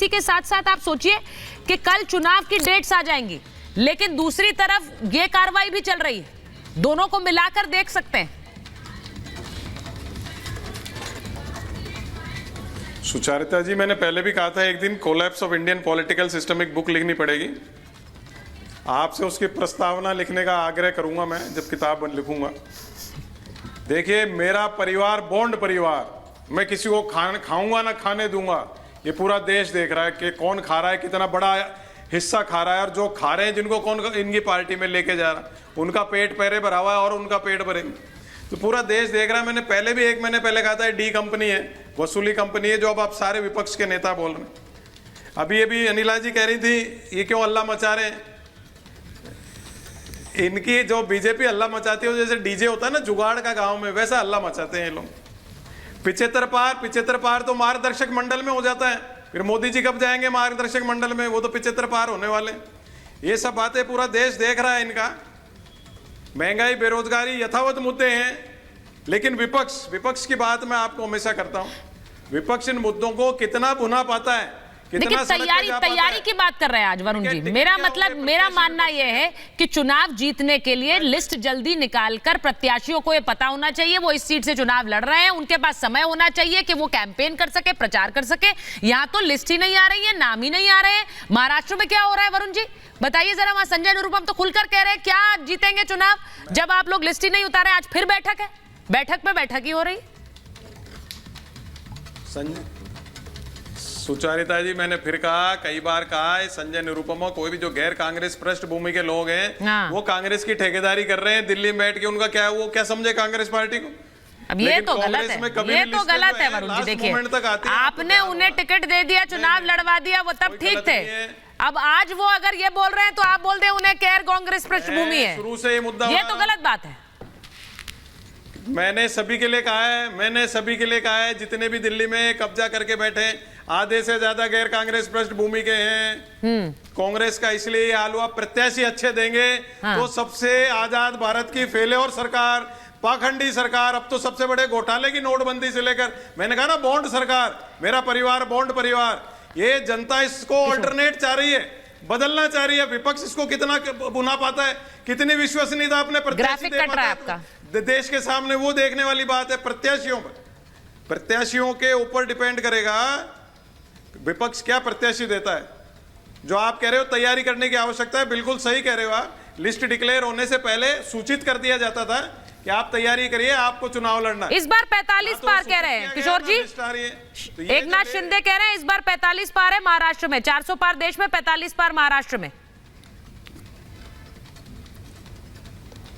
इसी के साथ साथ आप सोचिए कि कल चुनाव की डेट्स आ जाएंगी, लेकिन दूसरी तरफ ये कार्रवाई भी चल रही है, दोनों को मिलाकर देख सकते हैं। सुचारिता जी, मैंने पहले भी कहा था एक दिन collapse of Indian political system एक बुक लिखनी पड़ेगी। आपसे उसकी प्रस्तावना लिखने का आग्रह करूंगा मैं जब किताब लिखूंगा। देखिए, मेरा परिवार बॉन्ड परिवार, मैं किसी को खाऊंगा ना खाने दूंगा। ये पूरा देश देख रहा है कि कौन खा रहा है, कितना बड़ा हिस्सा खा रहा है, और जो खा रहे हैं जिनको कौन इनकी पार्टी में लेके जा रहा है, उनका पेट पहले भरा हुआ है और उनका पेट भरेंगे, तो पूरा देश देख रहा है। मैंने पहले भी एक महीने पहले कहा था, डी कंपनी है, वसूली कंपनी है, जो अब आप सारे विपक्ष के नेता बोल रहे हैं। अभी ये भी अनिला जी कह रही थी ये क्यों हल्ला मचा रहे हैं। इनकी जो बीजेपी हल्ला मचाती है, जैसे डीजे होता है ना जुगाड़ का गांव में, वैसा हल्ला मचाते हैं ये लोग। 75 पार तो मार्गदर्शक मंडल में हो जाता है, फिर मोदी जी कब जाएंगे मार्गदर्शक मंडल में, वो तो 75 पार होने वाले। ये सब बातें पूरा देश देख रहा है इनका। महंगाई, बेरोजगारी यथावत मुद्दे हैं, लेकिन विपक्ष की बात मैं आपको हमेशा करता हूं, विपक्ष इन मुद्दों को कितना भुना पाता है, देखिए तैयारी की बात कर रहे हैं आज वरुण जी। मेरा मानना यह है कि चुनाव जीतने के लिए लिस्ट जल्दी निकालकर प्रत्याशियों को यह पता होना चाहिए वो इस सीट से चुनाव लड़ रहे हैं, उनके पास समय होना चाहिए कि वो कैंपेन कर सके, प्रचार कर सके। यहाँ तो लिस्ट ही नहीं आ रही है, नाम ही नहीं आ रहे हैं। महाराष्ट्र में क्या हो रहा है वरुण जी, बताइए जरा। वहां संजय निरुपम तो खुलकर कह रहे हैं क्या जीतेंगे चुनाव, जब आप लोग लिस्ट ही नहीं उतारे। आज फिर बैठक है, बैठक पे बैठक ही हो रही। सुचारिता जी, मैंने फिर कहा, कई बार कहा है, संजय निरुपम कोई भी जो गैर कांग्रेस पृष्ठभूमि के लोग हैं, वो कांग्रेस की ठेकेदारी कर रहे हैं दिल्ली में बैठ के। उनका क्या है, वो क्या समझे कांग्रेस पार्टी को। अब ये तो गलत है, ये तो गलत है वरुण जी। देखिए, आपने उन्हें टिकट दे दिया, चुनाव लड़वा दिया, वो तब ठीक थे। अब आज वो अगर ये बोल रहे हैं तो आप बोल दे उन्हें गैर कांग्रेस पृष्ठभूमि है। शुरू से ये मुद्दा, ये तो गलत बात है। मैंने सभी के लिए कहा है, जितने भी दिल्ली में कब्जा करके बैठे, आधे से ज्यादा गैर कांग्रेस पृष्ठभूमि के हैं। कांग्रेस का इसलिए ये हाल हुआ, प्रत्याशी अच्छे देंगे तो सबसे आजाद भारत की फेल्योर सरकार, पाखंडी सरकार, अब तो सबसे बड़े घोटाले की नोटबंदी से लेकर, मैंने कहा ना बॉन्ड सरकार, मेरा परिवार बॉन्ड परिवार, ये जनता इसको अल्टरनेट चाह रही है, बदलना चाह रही है। विपक्ष इसको कितना बुना पाता है, कितनी विश्वसनीयता अपने प्रत्याशी दे पाता है आपका देश के सामने, वो देखने वाली बात है। प्रत्याशियों के ऊपर डिपेंड करेगा विपक्ष क्या प्रत्याशी देता है। जो आप कह रहे हो तैयारी करने की आवश्यकता है, बिल्कुल सही कह रहे हो आप। लिस्ट डिक्लेयर होने से पहले सूचित कर दिया जाता था कि आप तैयारी करिए, आपको चुनाव लड़ना। इस बार 45 पार कह रहे हैं किशोर जी, एकनाथ शिंदे कह रहे हैं इस बार 45 पार है महाराष्ट्र में, 400 पार देश में, 45 पार महाराष्ट्र में।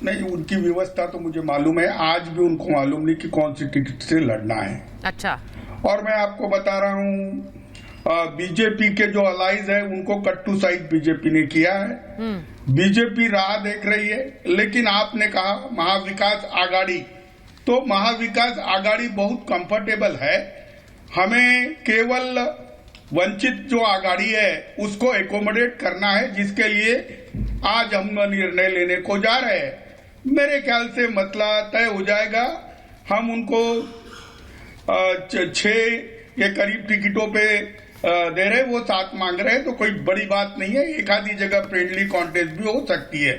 नहीं, उनकी व्यवस्था तो मुझे मालूम है, आज भी उनको मालूम नहीं कि कौन सी टिकट से लड़ना है। अच्छा। और मैं आपको बता रहा हूँ, बीजेपी के जो अलाइज है उनको कट्टू साइड बीजेपी ने किया है। बीजेपी राह देख रही है, लेकिन आपने कहा महाविकास आघाड़ी, तो महाविकास आघाड़ी बहुत कंफर्टेबल है। हमें केवल वंचित जो आघाड़ी है उसको एकोमोडेट करना है, जिसके लिए आज हम निर्णय लेने को जा रहे हैं। मेरे ख्याल से मसला तय हो जाएगा। हम उनको 6 के करीब टिकटों पे दे रहे, वो 7 मांग रहे हैं, तो कोई बड़ी बात नहीं है। एक आधी जगह फ्रेंडली कॉन्टेस्ट भी हो सकती है,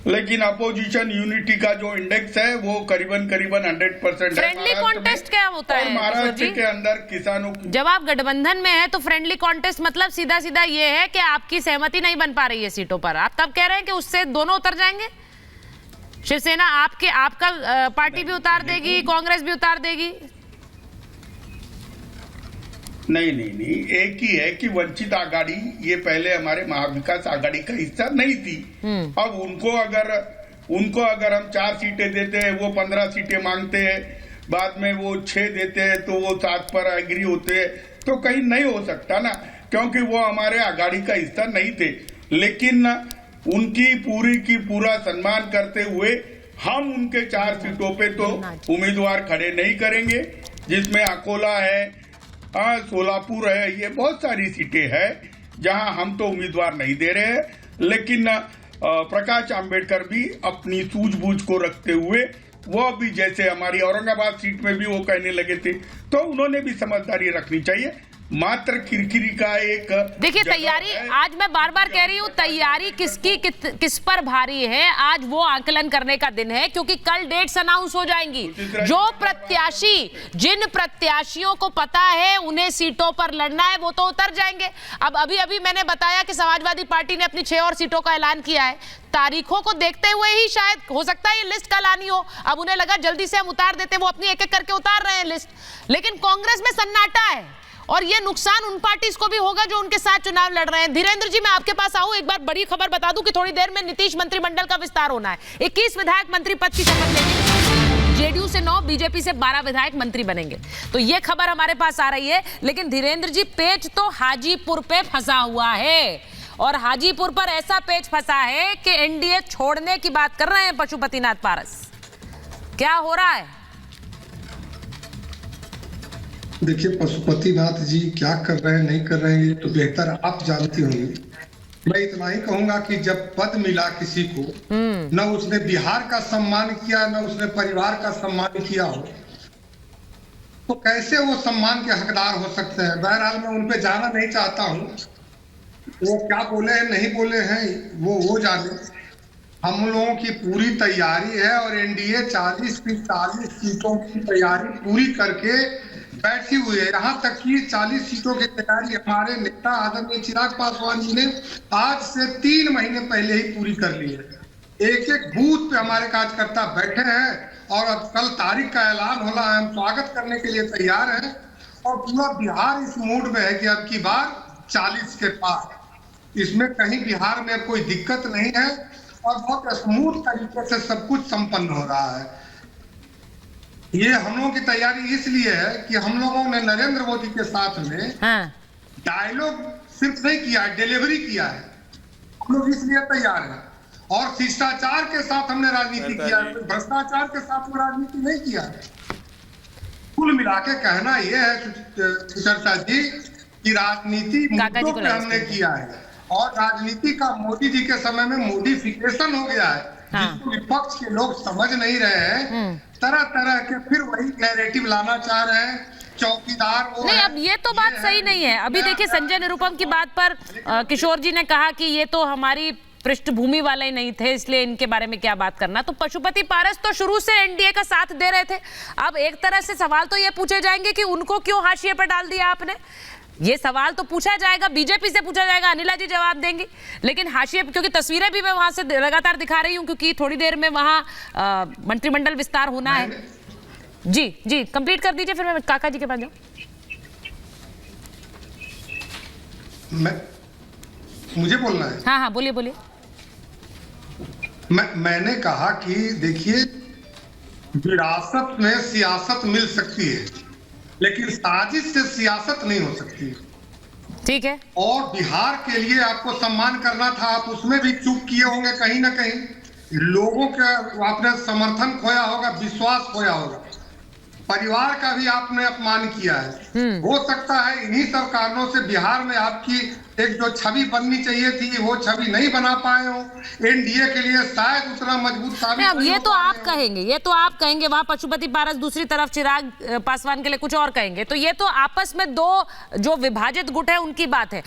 लेकिन अपोजिशन यूनिटी का जो इंडेक्स है वो करीबन 100% है। फ्रेंडली कॉन्टेस्ट क्या होता है महाराष्ट्र के अंदर किसानों की, जब आप गठबंधन में है तो फ्रेंडली कॉन्टेस्ट मतलब सीधा सीधा ये है कि आपकी सहमति नहीं बन पा रही है सीटों पर, आप तब कह रहे हैं कि उससे दोनों उतर जाएंगे। शिवसेना आपका पार्टी भी उतार देगी, कांग्रेस भी उतार देगी। नहीं, एक ही है कि वंचित आघाड़ी ये पहले हमारे महाविकास आघाड़ी का हिस्सा नहीं थी। अब उनको अगर हम 4 सीटें देते हैं, वो 15 सीटें मांगते हैं, बाद में वो 6 देते हैं तो वो 7 पर एग्री होते हैं, तो कहीं नहीं हो सकता ना, क्योंकि वो हमारे आघाड़ी का हिस्सा नहीं थे। लेकिन उनकी पूरा सम्मान करते हुए हम उनके 4 सीटों पे तो उम्मीदवार खड़े नहीं करेंगे, जिसमें अकोला है, सोलापुर है, ये बहुत सारी सीटें हैं जहां हम तो उम्मीदवार नहीं दे रहे हैं। लेकिन प्रकाश आंबेडकर भी अपनी सूझबूझ को रखते हुए, वो भी जैसे हमारी औरंगाबाद सीट में भी वो कहने लगे थे, तो उन्होंने भी समझदारी रखनी चाहिए। मात्र किरकिरी का एक देखिए जगह तैयारी, है। आज मैं बार बार कह रही हूँ तैयारी किसकी किस पर भारी है, आज वो आकलन करने का दिन है, क्योंकि कल डेट्स अनाउंस हो जाएंगी। जो प्रत्याशी, जिन प्रत्याशियों को पता है उन्हें सीटों पर लड़ना है, वो तो उतर जाएंगे। अब अभी मैंने बताया कि समाजवादी पार्टी ने अपनी 6 और सीटों का ऐलान किया है। तारीखों को देखते हुए ही शायद हो सकता है ये लिस्ट कल आनी हो। अब उन्हें लगा जल्दी से हम उतार देते, वो अपनी एक एक करके उतार रहे हैं लिस्ट, लेकिन कांग्रेस में सन्नाटा है और ये नुकसान उन पार्टीज को भी होगा जो उनके साथ चुनाव लड़ रहे हैं। धीरेन्द्र जी, मैं आपके पास आऊं, एक बार बड़ी खबर बता दूं कि थोड़ी देर में नीतीश मंत्रिमंडल का विस्तार होना है। 21 विधायक मंत्री पद की शपथ लेंगे, जेडीयू से 9, बीजेपी से 12 विधायक मंत्री बनेंगे। तो ये खबर हमारे पास आ रही है। लेकिन धीरेन्द्र जी, पेच तो हाजीपुर पे फंसा हुआ है, और हाजीपुर पर ऐसा पेच फंसा है कि एनडीए छोड़ने की बात कर रहे हैं पशुपतिनाथ पारस। क्या हो रहा है? देखिए, पशुपतिनाथ जी क्या कर रहे हैं, नहीं कर रहे हैं, ये तो बेहतर आप जानती होंगी। मैं इतना ही कहूंगा कि जब पद मिला किसी को, न उसने बिहार का सम्मान किया, न उसने परिवार का सम्मान किया हो, तो कैसे वो सम्मान के हकदार हो सकते हैं। बहरहाल मैं उन पे जाना नहीं चाहता हूँ, वो क्या बोले हैं नहीं बोले हैं वो जाने। हम लोगों की पूरी तैयारी है और एनडीए 40 की 40 सीटों की तैयारी पूरी करके बैठी हुई है। यहाँ तक कि 40 सीटों की तैयारी हमारे नेता आदरणीय चिराग पासवान जी ने आज से 3 महीने पहले ही पूरी कर ली है। एक एक बूथ पे हमारे कार्यकर्ता बैठे हैं और अब कल तारीख का ऐलान होना है, हम स्वागत करने के लिए तैयार हैं। और पूरा बिहार इस मूड में है कि अब की बार 40 के पार, इसमें कहीं बिहार में कोई दिक्कत नहीं है और बहुत स्मूथ तरीके से सब कुछ संपन्न हो रहा है। ये हम लोगों की तैयारी इसलिए है कि हम लोगों ने नरेंद्र मोदी के साथ में डायलॉग सिर्फ नहीं किया है, डिलीवरी किया है। हम लोग इसलिए तैयार हैं और शिष्टाचार के साथ हमने राजनीति किया है, भ्रष्टाचार के साथ में राजनीति नहीं किया है। कुल मिला के कहना यह है सुचर्चा जी कि राजनीति मुद्दों पे हमने किया है और राजनीति का मोदी जी के समय में मॉडिफिकेशन हो गया है, जिसको विपक्ष के लोग समझ नहीं रहे हैं। तरह तरह के फिर वही नैरेटिव लाना चाह रहे हैं, चौकीदार वो नहीं। अब ये तो बात सही नहीं है। अभी देखिए, संजय निरुपम की बात पर किशोर जी ने कहा कि ये तो हमारी पृष्ठभूमि वाले ही नहीं थे, इसलिए इनके बारे में क्या बात करना। तो पशुपति पारस तो शुरू से एनडीए का साथ दे रहे थे। अब एक तरह से सवाल तो ये पूछे जाएंगे कि उनको क्यों हाशिए पर डाल दिया आपने। ये सवाल तो पूछा जाएगा, बीजेपी से पूछा जाएगा, अनिला जी जवाब देंगी। लेकिन हाशिए, क्योंकि तस्वीरें भी मैं वहां से लगातार दिखा रही हूं, क्योंकि थोड़ी देर में वहां मंत्रिमंडल विस्तार होना है। जी कंप्लीट कर दीजिए, फिर मैं काका जी के पास जाऊं। मुझे बोलना है? हाँ बोलिए। मैंने कहा कि देखिए, विरासत में सियासत मिल सकती है, लेकिन साजिश से सियासत नहीं हो सकती। ठीक है। और बिहार के लिए आपको सम्मान करना था, आप उसमें भी चूक किए होंगे कहीं ना कहीं। लोगों का आपने समर्थन खोया होगा, विश्वास खोया होगा, परिवार का भी आपने अपमान किया है। हो सकता है इन्हीं सब कारणों से बिहार में आपकी एक जो छवि बननी चाहिए थी वो छवि नहीं बना पाए हो। एनडीए के लिए शायद उतना मजबूत साबित अब ये तो आप कहेंगे, वहां पशुपति पारस, दूसरी तरफ चिराग पासवान के लिए कुछ और कहेंगे। तो ये तो आपस में दो जो विभाजित गुट है उनकी बात है।